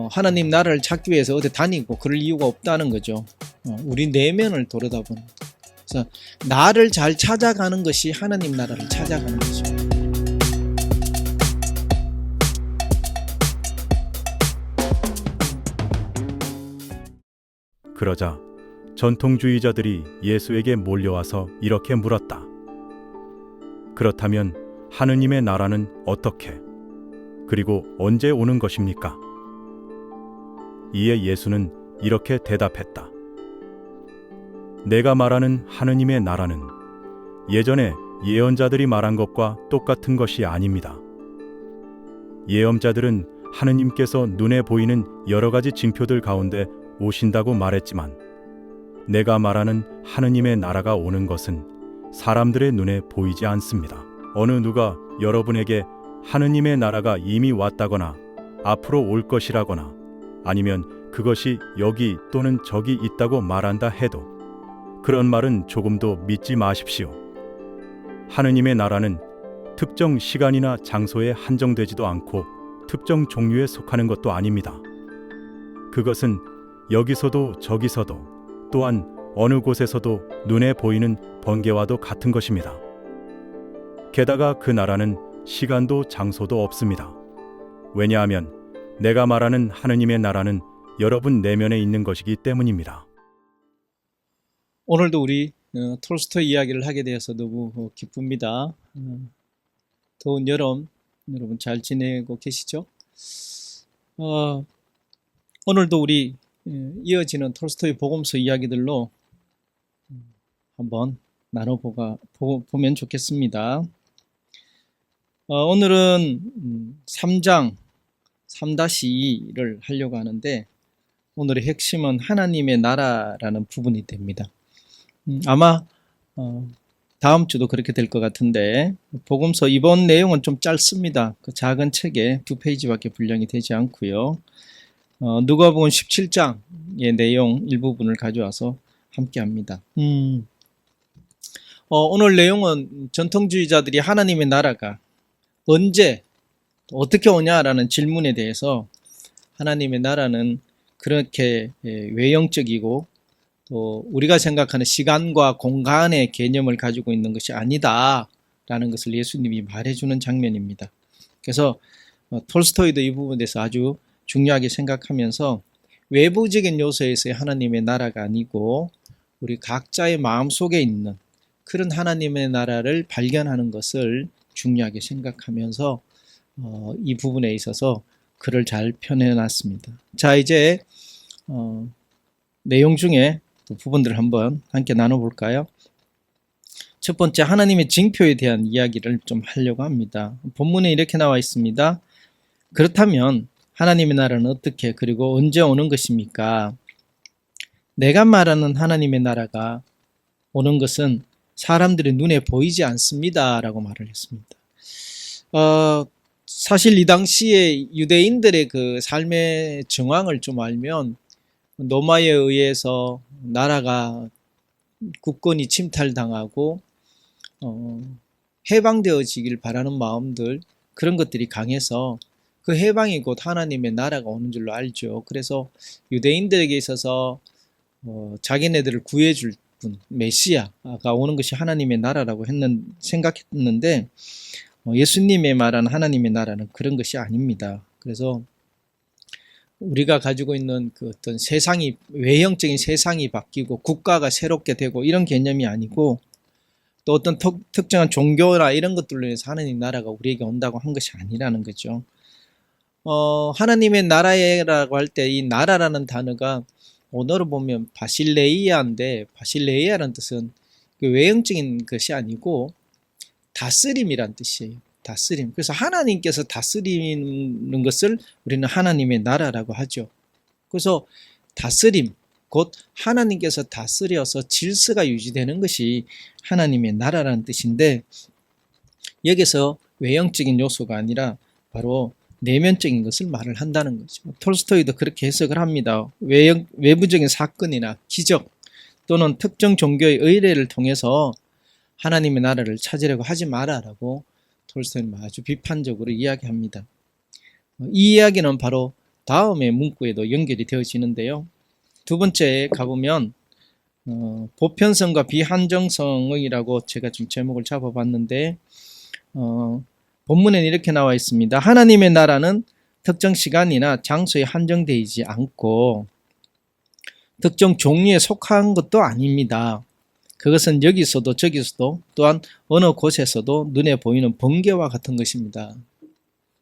하나님 나라를 찾기 위해서 어디 다니고 그럴 이유가 없다는 거죠. 우리 내면을 돌아다보는. 그래서 나를 잘 찾아가는 것이 하나님 나라를 찾아가는 거죠. 그러자 전통주의자들이 예수에게 몰려와서 이렇게 물었다. 그렇다면 하느님의 나라는 어떻게, 그리고 언제 오는 것입니까? 이에 예수는 이렇게 대답했다. 내가 말하는 하느님의 나라는 예전에 예언자들이 말한 것과 똑같은 것이 아닙니다. 예언자들은 하느님께서 눈에 보이는 여러 가지 징표들 가운데 오신다고 말했지만, 내가 말하는 하느님의 나라가 오는 것은 사람들의 눈에 보이지 않습니다. 어느 누가 여러분에게 하느님의 나라가 이미 왔다거나 앞으로 올 것이라거나 아니면 그것이 여기 또는 저기 있다고 말한다 해도 그런 말은 조금도 믿지 마십시오. 하느님의 나라는 특정 시간이나 장소에 한정되지도 않고 특정 종류에 속하는 것도 아닙니다. 그것은 여기서도 저기서도 또한 어느 곳에서도 눈에 보이는 번개와도 같은 것입니다. 게다가 그 나라는 시간도 장소도 없습니다. 왜냐하면 내가 말하는 하느님의 나라는 여러분 내면에 있는 것이기 때문입니다. 오늘도 우리 톨스토이 이야기를 하게 되어서 너무 기쁩니다. 더운 여름 여러분 잘 지내고 계시죠? 오늘도 우리 이어지는 톨스토이 복음서 이야기들로 한번 나눠보면 좋겠습니다. 오늘은 3장 3-2를 하려고 하는데, 오늘의 핵심은 하나님의 나라라는 부분이 됩니다. 아마 다음 주도 그렇게 될 것 같은데, 복음서 이번 내용은 좀 짧습니다. 그 작은 책에 2페이지밖에 분량이 되지 않고요. 누가복음 17장의 내용 일부분을 가져와서 함께 합니다. 오늘 내용은 전통주의자들이 하나님의 나라가 언제 어떻게 오냐라는 질문에 대해서 하나님의 나라는 그렇게 외형적이고 또 우리가 생각하는 시간과 공간의 개념을 가지고 있는 것이 아니다라는 것을 예수님이 말해주는 장면입니다. 그래서 톨스토이도 이 부분에 대해서 아주 중요하게 생각하면서 외부적인 요소에서의 하나님의 나라가 아니고 우리 각자의 마음속에 있는 그런 하나님의 나라를 발견하는 것을 중요하게 생각하면서 이 부분에 있어서 글을 잘 펴내놨습니다. 자, 이제 내용 중에 또 부분들을 한번 함께 나눠볼까요? 첫 번째, 하나님의 징표에 대한 이야기를 좀 하려고 합니다. 본문에 이렇게 나와 있습니다. 그렇다면 하나님의 나라는 어떻게 그리고 언제 오는 것입니까? 내가 말하는 하나님의 나라가 오는 것은 사람들의 눈에 보이지 않습니다 라고 말을 했습니다. 사실 이 당시에 유대인들의 그 삶의 정황을 좀 알면 로마에 의해서 나라가 국권이 침탈당하고 해방되어지길 바라는 마음들, 그런 것들이 강해서 그 해방이 곧 하나님의 나라가 오는 줄로 알죠. 그래서 유대인들에게 있어서 자기네들을 구해줄 분, 메시아가 오는 것이 하나님의 나라라고 생각했는데 예수님의 말하는 하나님의 나라는 그런 것이 아닙니다. 그래서 우리가 가지고 있는 그 어떤 세상이, 외형적인 세상이 바뀌고 국가가 새롭게 되고 이런 개념이 아니고, 또 어떤 특정한 종교나 이런 것들로 인해서 하나님 나라가 우리에게 온다고 한 것이 아니라는 거죠. 하나님의 나라라고 할 때 이 나라라는 단어가 언어로 보면 바실레이아인데, 바실레이아라는 뜻은 그 외형적인 것이 아니고 다스림이란 뜻이에요. 다스림. 그래서 하나님께서 다스리는 것을 우리는 하나님의 나라라고 하죠. 그래서 다스림, 곧 하나님께서 다스려서 질서가 유지되는 것이 하나님의 나라라는 뜻인데, 여기서 외형적인 요소가 아니라 바로 내면적인 것을 말을 한다는 거죠. 톨스토이도 그렇게 해석을 합니다. 외부적인 사건이나 기적 또는 특정 종교의 의례를 통해서 하나님의 나라를 찾으려고 하지 마라라고 톨스토이는 아주 비판적으로 이야기합니다. 이 이야기는 바로 다음의 문구에도 연결이 되어지는데요. 두 번째에 가보면 보편성과 비한정성이라고 제가 좀 제목을 잡아봤는데 본문에는 이렇게 나와 있습니다. 하나님의 나라는 특정 시간이나 장소에 한정되지 않고 특정 종류에 속한 것도 아닙니다. 그것은 여기서도 저기서도 또한 어느 곳에서도 눈에 보이는 번개와 같은 것입니다.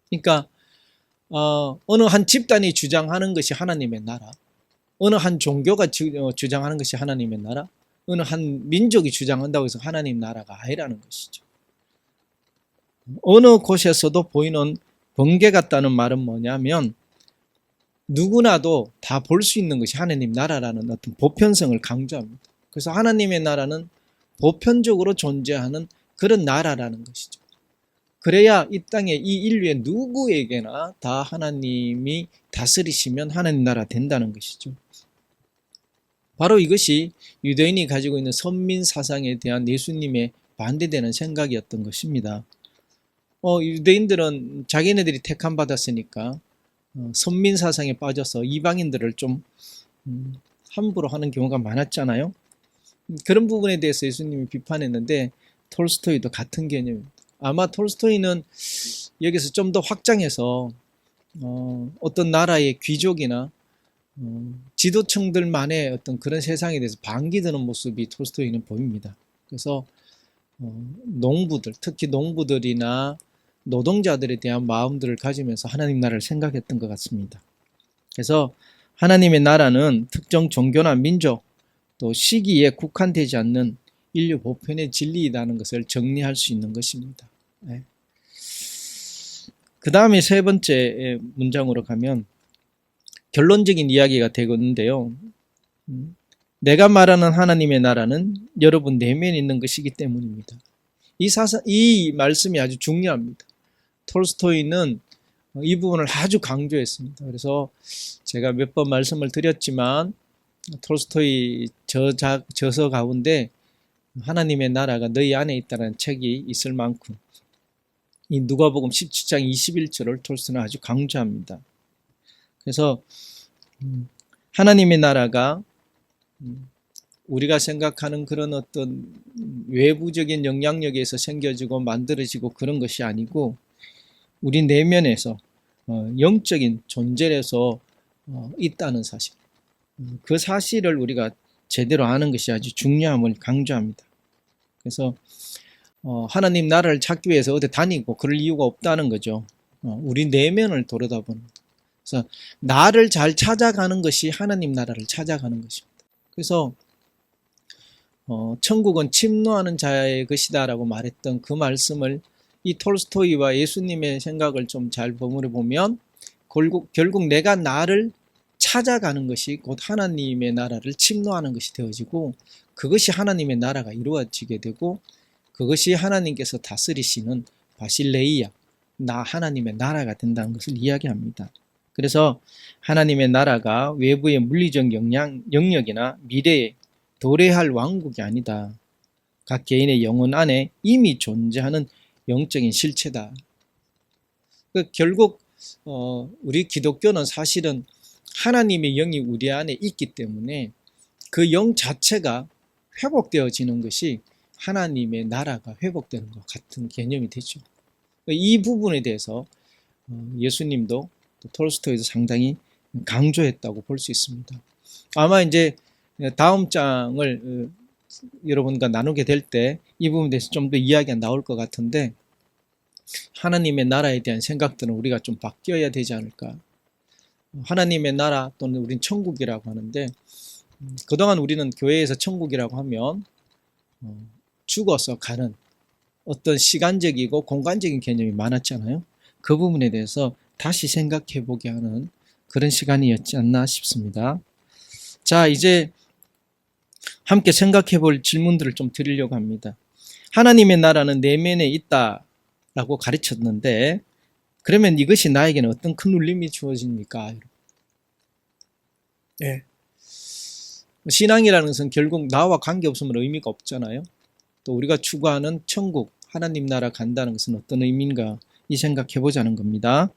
그러니까 어느 한 집단이 주장하는 것이 하나님의 나라, 어느 한 종교가 주장하는 것이 하나님의 나라, 어느 한 민족이 주장한다고 해서 하나님 나라가 아니라는 것이죠. 어느 곳에서도 보이는 번개 같다는 말은 뭐냐면 누구나도 다 볼 수 있는 것이 하나님 나라라는 어떤 보편성을 강조합니다. 그래서 하나님의 나라는 보편적으로 존재하는 그런 나라라는 것이죠. 그래야 이 땅에 이 인류의 누구에게나 다 하나님이 다스리시면 하나님 나라 된다는 것이죠. 바로 이것이 유대인이 가지고 있는 선민 사상에 대한 예수님의 반대되는 생각이었던 것입니다. 유대인들은 자기네들이 택함 받았으니까 선민 사상에 빠져서 이방인들을 좀 함부로 하는 경우가 많았잖아요. 그런 부분에 대해서 예수님이 비판했는데 톨스토이도 같은 개념입니다. 아마 톨스토이는 여기서 좀 더 확장해서 어떤 나라의 귀족이나 지도층들만의 어떤 그런 세상에 대해서 반기드는 모습이 톨스토이는 보입니다. 그래서 농부들, 특히 농부들이나 노동자들에 대한 마음들을 가지면서 하나님 나라를 생각했던 것 같습니다. 그래서 하나님의 나라는 특정 종교나 민족 또 시기에 국한되지 않는 인류 보편의 진리이라는 것을 정리할 수 있는 것입니다. 네. 그 다음에 세 번째 문장으로 가면 결론적인 이야기가 되겠는데요. 내가 말하는 하나님의 나라는 여러분 내면에 있는 것이기 때문입니다. 이 말씀이 아주 중요합니다. 톨스토이는 이 부분을 아주 강조했습니다. 그래서 제가 몇 번 말씀을 드렸지만 톨스토이 저서 가운데 하나님의 나라가 너희 안에 있다는 책이 있을 만큼 이 누가복음 17장 21절을 톨스토이는 아주 강조합니다. 그래서 하나님의 나라가 우리가 생각하는 그런 어떤 외부적인 영향력에서 생겨지고 만들어지고 그런 것이 아니고 우리 내면에서 영적인 존재에서 있다는 사실, 그 사실을 우리가 제대로 아는 것이 아주 중요함을 강조합니다. 그래서 하나님 나라를 찾기 위해서 어디 다니고 그럴 이유가 없다는 거죠. 우리 내면을 돌아다보는. 그래서 나를 잘 찾아가는 것이 하나님 나라를 찾아가는 것입니다. 그래서 천국은 침노하는 자의 것이다 라고 말했던 그 말씀을 이 톨스토이와 예수님의 생각을 좀 잘 버무려 보면 결국 내가 나를 찾아가는 것이 곧 하나님의 나라를 침노하는 것이 되어지고 그것이 하나님의 나라가 이루어지게 되고 그것이 하나님께서 다스리시는 바실레이아, 하나님의 나라가 된다는 것을 이야기합니다. 그래서 하나님의 나라가 외부의 물리적 영역이나 미래에 도래할 왕국이 아니다. 각 개인의 영혼 안에 이미 존재하는 영적인 실체다. 결국 우리 기독교는 사실은 하나님의 영이 우리 안에 있기 때문에 그 영 자체가 회복되어지는 것이 하나님의 나라가 회복되는 것 같은 개념이 되죠. 이 부분에 대해서 예수님도 또 톨스토이도 상당히 강조했다고 볼 수 있습니다. 아마 이제 다음 장을 여러분과 나누게 될 때 이 부분에 대해서 좀 더 이야기가 나올 것 같은데 하나님의 나라에 대한 생각들은 우리가 좀 바뀌어야 되지 않을까. 하나님의 나라 또는 우린 천국이라고 하는데 그동안 우리는 교회에서 천국이라고 하면 죽어서 가는 어떤 시간적이고 공간적인 개념이 많았잖아요. 그 부분에 대해서 다시 생각해 보게 하는 그런 시간이었지 않나 싶습니다. 자, 이제 함께 생각해 볼 질문들을 좀 드리려고 합니다. 하나님의 나라는 내면에 있다라고 가르쳤는데 그러면 이것이 나에게는 어떤 큰 울림이 주어집니까? 네. 신앙이라는 것은 결국 나와 관계없으면 의미가 없잖아요. 또 우리가 추구하는 천국, 하나님 나라 간다는 것은 어떤 의미인가 이 생각해 보자는 겁니다.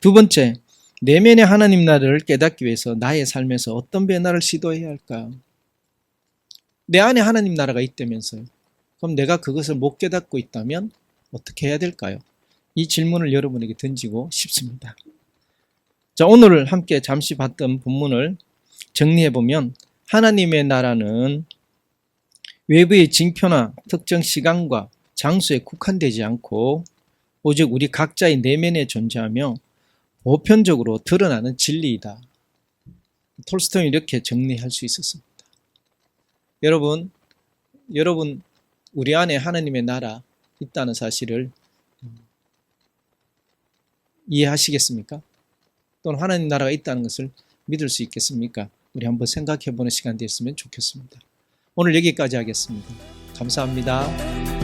두 번째, 내면의 하나님 나라를 깨닫기 위해서 나의 삶에서 어떤 변화를 시도해야 할까? 내 안에 하나님 나라가 있다면서요. 그럼 내가 그것을 못 깨닫고 있다면 어떻게 해야 될까요? 이 질문을 여러분에게 던지고 싶습니다. 자, 오늘 함께 잠시 봤던 본문을 정리해보면 하나님의 나라는 외부의 징표나 특정 시간과 장소에 국한되지 않고 오직 우리 각자의 내면에 존재하며 보편적으로 드러나는 진리이다. 톨스토이는 이렇게 정리할 수 있었습니다. 여러분 우리 안에 하나님의 나라 있다는 사실을 이해하시겠습니까? 또는 하나님 나라가 있다는 것을 믿을 수 있겠습니까? 우리 한번 생각해보는 시간 됐으면 좋겠습니다. 오늘 여기까지 하겠습니다. 감사합니다.